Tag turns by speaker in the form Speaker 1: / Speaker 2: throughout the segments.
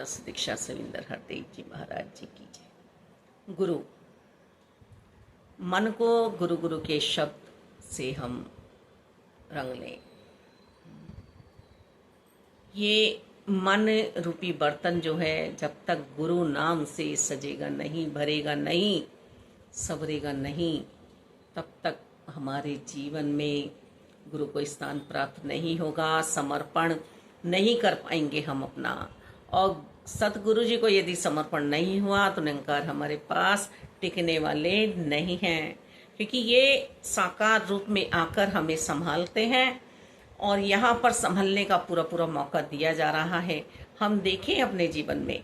Speaker 1: माता दीक्षा सविंदर हरदेव जी महाराज जी की जय। गुरु, मन को गुरु गुरु के शब्द से हम रंग लें। ये मन रूपी बर्तन जो है, जब तक गुरु नाम से सजेगा नहीं, भरेगा नहीं, संवरेगा नहीं, तब तक हमारे जीवन में गुरु को स्थान प्राप्त नहीं होगा। समर्पण नहीं कर पाएंगे हम अपना, और सतगुरु जी को यदि समर्पण नहीं हुआ तो निरंकार हमारे पास टिकने वाले नहीं हैं, क्योंकि ये साकार रूप में आकर हमें संभालते हैं और यहाँ पर संभलने का पूरा पूरा मौका दिया जा रहा है। हम देखें अपने जीवन में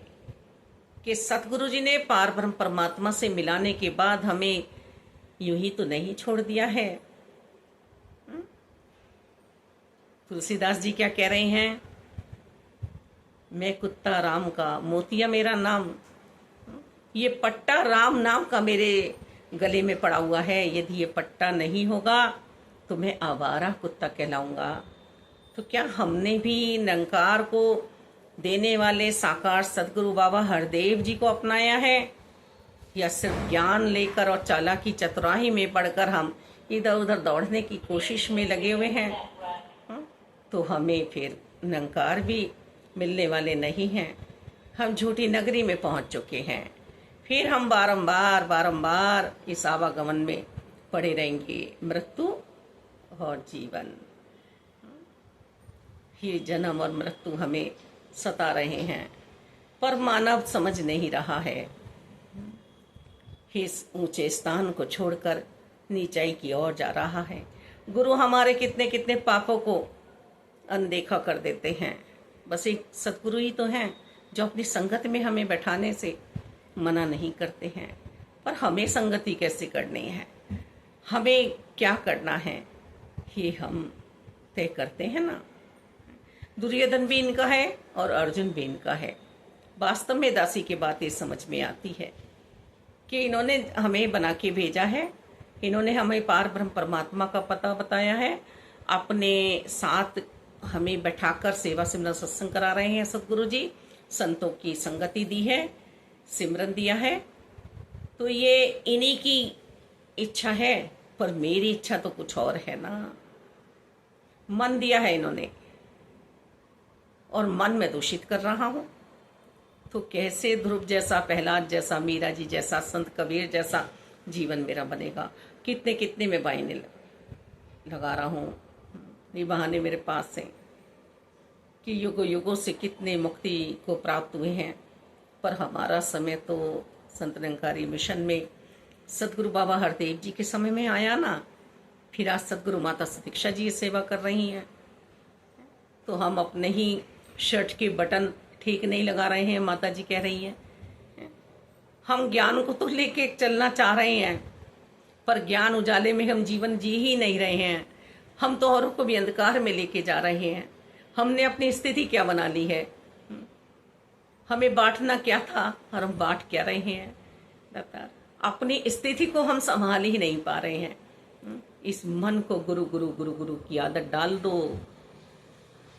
Speaker 1: कि सतगुरु जी ने पार ब्रह्म परमात्मा से मिलाने के बाद हमें यूं ही तो नहीं छोड़ दिया है। तुलसीदास जी क्या कह रहे हैं? मैं कुत्ता राम का, मोतिया मेरा नाम। ये पट्टा राम नाम का मेरे गले में पड़ा हुआ है। यदि ये पट्टा नहीं होगा तो मैं आवारा कुत्ता कहलाऊंगा। तो क्या हमने भी निरंकार को देने वाले साकार सदगुरु बाबा हरदेव जी को अपनाया है, या सिर्फ ज्ञान लेकर और चालाकी चतुराही में पढ़कर हम इधर उधर दौड़ने की कोशिश में लगे हुए हैं? तो हमें फिर निरंकार भी मिलने वाले नहीं हैं। हम झूठी नगरी में पहुंच चुके हैं। फिर हम बारंबार बारंबार इस आवागमन में पड़े रहेंगे, मृत्यु और जीवन। ये जन्म और मृत्यु हमें सता रहे हैं, पर मानव समझ नहीं रहा है। इस ऊंचे स्थान को छोड़कर नीचाई की ओर जा रहा है। गुरु हमारे कितने कितने पापों को अनदेखा कर देते हैं। बस एक सतगुरु ही तो हैं जो अपनी संगत में हमें बैठाने से मना नहीं करते हैं। पर हमें संगति कैसे करनी है, हमें क्या करना है, ये हम तय करते हैं ना। दुर्योधन भी इनका है और अर्जुन भी इनका है। वास्तव में दासी की बात ये समझ में आती है कि इन्होंने हमें बना के भेजा है। इन्होंने हमें पार ब्रह्म परमात्मा का पता बताया है, अपने साथ हमें बैठाकर सेवा सिमरन सत्संग करा रहे हैं सतगुरु जी। संतों की संगति दी है, सिमरन दिया है। तो ये इन्हीं की इच्छा है, पर मेरी इच्छा तो कुछ और है ना। मन दिया है इन्होंने और मन में दूषित कर रहा हूं। तो कैसे ध्रुव जैसा, प्रहलाद जैसा, मीरा जी जैसा, संत कबीर जैसा जीवन मेरा बनेगा? कितने कितने में बाइने लगा रहा हूं। ये बहाने मेरे पास हैं कि युगों युगों से कितने मुक्ति को प्राप्त हुए हैं, पर हमारा समय तो संत निरंकारी मिशन में सतगुरु बाबा हरदेव जी के समय में आया ना। फिर आज सतगुरु माता दीक्षा जी सेवा कर रही हैं। तो हम अपने ही शर्ट के बटन ठीक नहीं लगा रहे हैं, माता जी कह रही हैं। हम ज्ञान को तो लेके चलना चाह रहे हैं, पर ज्ञान उजाले में हम जीवन जी ही नहीं रहे हैं। हम तो औरों को भी अंधकार में लेके जा रहे हैं। हमने अपनी स्थिति क्या बना ली है? हमें बांटना क्या था और हम बांट क्या रहे हैं? दातार, अपनी स्थिति को हम संभाल ही नहीं पा रहे हैं। इस मन को गुरु गुरु गुरु गुरु की आदत डाल दो।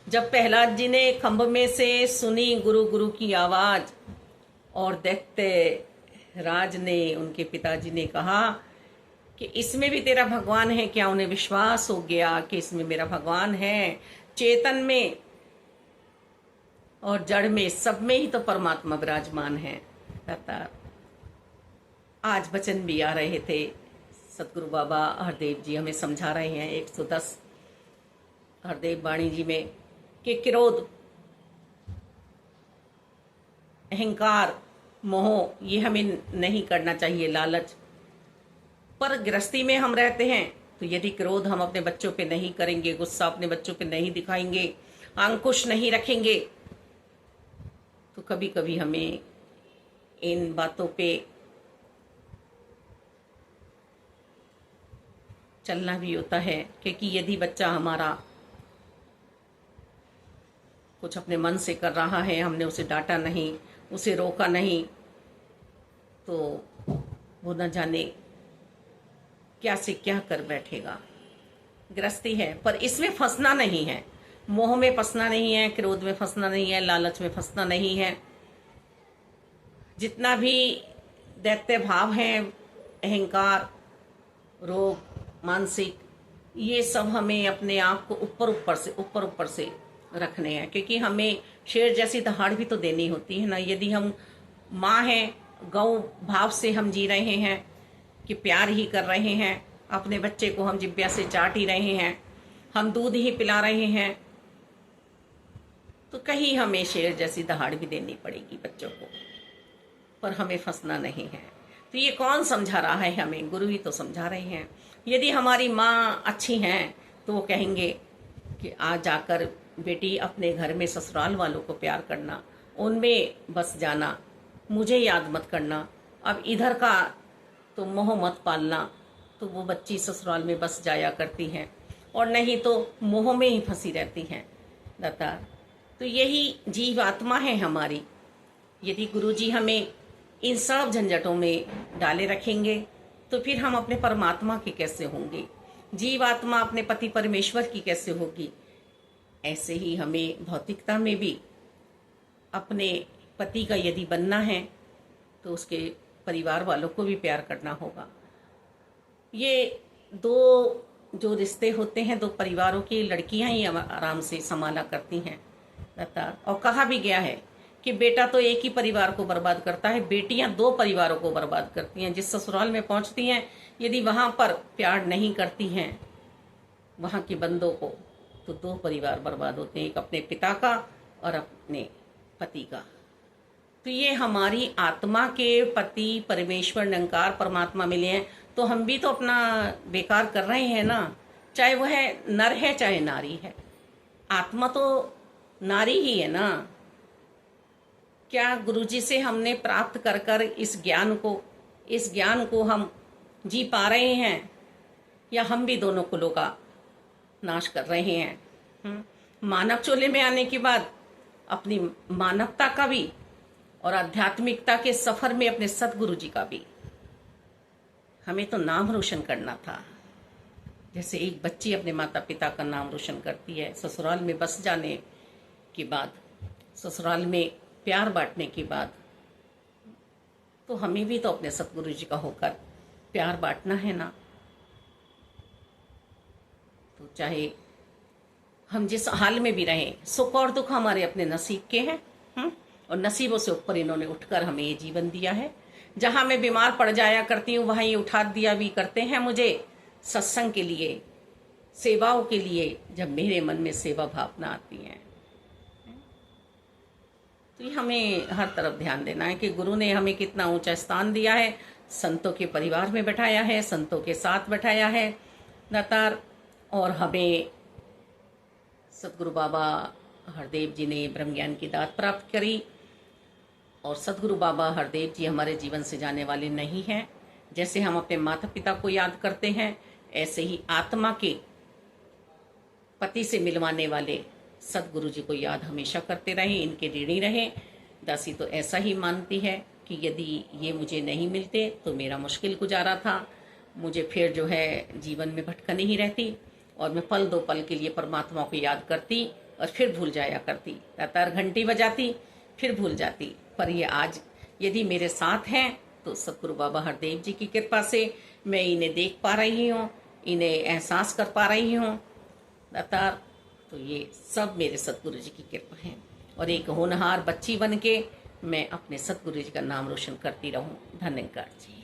Speaker 1: जब प्रहलाद जी ने खंभ में से सुनी गुरु गुरु की आवाज, और दैत्य राज ने, उनके पिताजी ने कहा कि इसमें भी तेरा भगवान है क्या? उन्हें विश्वास हो गया कि इसमें मेरा भगवान है। चेतन में और जड़ में, सब में ही तो परमात्मा विराजमान है। आज वचन भी आ रहे थे, सतगुरु बाबा हरदेव जी हमें समझा रहे हैं 110 हरदेव वाणी जी में कि क्रोध, अहंकार, मोह ये हमें नहीं करना चाहिए, लालच। पर गृहस्थी में हम रहते हैं, तो यदि क्रोध हम अपने बच्चों पे नहीं करेंगे, गुस्सा अपने बच्चों पे नहीं दिखाएंगे, अंकुश नहीं रखेंगे, तो कभी कभी हमें इन बातों पे चलना भी होता है। क्योंकि यदि बच्चा हमारा कुछ अपने मन से कर रहा है, हमने उसे डांटा नहीं, उसे रोका नहीं, तो वो न जाने क्या से क्या कर बैठेगा। गृहस्थी है, पर इसमें फंसना नहीं है, मोह में फंसना नहीं है, क्रोध में फंसना नहीं है, लालच में फंसना नहीं है। जितना भी दैत्य भाव है, अहंकार, रोग, मानसिक, ये सब हमें अपने आप को ऊपर ऊपर से रखने हैं, क्योंकि हमें शेर जैसी दहाड़ भी तो देनी होती है ना। यदि हम माँ हैं, गौ भाव से हम जी रहे हैं कि प्यार ही कर रहे हैं, अपने बच्चे को हम जिब्या से चाट ही रहे हैं, हम दूध ही पिला रहे हैं, तो कहीं हमें शेर जैसी दहाड़ भी देनी पड़ेगी बच्चों को। पर हमें फंसना नहीं है। तो ये कौन समझा रहा है हमें? गुरु ही तो समझा रहे हैं। यदि हमारी माँ अच्छी हैं तो वो कहेंगे कि आज जाकर बेटी अपने घर में ससुराल वालों को प्यार करना, उनमें बस जाना, मुझे याद मत करना, अब इधर का तो मोह मत पालना। तो वो बच्ची ससुराल में बस जाया करती हैं, और नहीं तो मोह में ही फंसी रहती हैं दातार। तो यही जीव आत्मा है हमारी। यदि गुरुजी हमें इन सब झंझटों में डाले रखेंगे तो फिर हम अपने परमात्मा के कैसे होंगे? जीव आत्मा अपने पति परमेश्वर की कैसे होगी? ऐसे ही हमें भौतिकता में भी अपने पति का यदि बनना है तो उसके परिवार वालों को भी प्यार करना होगा। ये दो जो रिश्ते होते हैं, दो परिवारों की लड़कियां ही आराम से संभाला करती हैं दातार। और कहा भी गया है कि बेटा तो एक ही परिवार को बर्बाद करता है, बेटियां दो परिवारों को बर्बाद करती हैं। जिस ससुराल में पहुंचती हैं, यदि वहां पर प्यार नहीं करती हैं वहां के बंदों को, तो दो परिवार बर्बाद होते हैं, एक अपने पिता का और अपने पति का। तो ये हमारी आत्मा के पति परमेश्वर निरंकार परमात्मा मिले हैं, तो हम भी तो अपना बेकार कर रहे हैं ना। चाहे वह नर है चाहे नारी है, आत्मा तो नारी ही है ना। क्या गुरुजी से हमने प्राप्त कर कर इस ज्ञान को हम जी पा रहे हैं, या हम भी दोनों कुलों का नाश कर रहे हैं? मानव चोले में आने के बाद अपनी मानवता का भी और आध्यात्मिकता के सफर में अपने सतगुरु जी का भी हमें तो नाम रोशन करना था। जैसे एक बच्ची अपने माता पिता का नाम रोशन करती है ससुराल में बस जाने के बाद, ससुराल में प्यार बांटने के बाद, तो हमें भी तो अपने सतगुरु जी का होकर प्यार बांटना है ना। तो चाहे हम जिस हाल में भी रहें, सुख और दुख हमारे अपने नसीब के हैं, और नसीबों से ऊपर इन्होंने उठकर हमें ये जीवन दिया है। जहां मैं बीमार पड़ जाया करती हूँ वहां ये उठा दिया भी करते हैं मुझे सत्संग के लिए, सेवाओं के लिए, जब मेरे मन में सेवा भावना आती है। तो ये हमें हर तरफ ध्यान देना है कि गुरु ने हमें कितना ऊंचा स्थान दिया है, संतों के परिवार में बैठाया है, संतों के साथ बैठाया है दातार। और हमें सतगुरु बाबा हरदेव जी ने ब्रह्म ज्ञान की दात प्राप्त करी, और सतगुरु बाबा हरदेव जी हमारे जीवन से जाने वाले नहीं हैं। जैसे हम अपने माता पिता को याद करते हैं, ऐसे ही आत्मा के पति से मिलवाने वाले सतगुरु जी को याद हमेशा करते रहें, इनके ऋणी रहें। दासी तो ऐसा ही मानती है कि यदि ये मुझे नहीं मिलते तो मेरा मुश्किल गुजारा था, मुझे फिर जो है जीवन में भटकनी ही रहती, और मैं पल दो पल के लिए परमात्मा को याद करती और फिर भूल जाया करती। लगातार घंटी बजाती फिर भूल जाती। पर ये आज यदि मेरे साथ हैं तो सतगुरु बाबा हरदेव जी की कृपा से मैं इन्हें देख पा रही हूँ, इन्हें एहसास कर पा रही हूँ दातार। तो ये सब मेरे सतगुरु जी की कृपा है, और एक होनहार बच्ची बन के मैं अपने सतगुरु जी का नाम रोशन करती रहूं। धन्यवाद जी।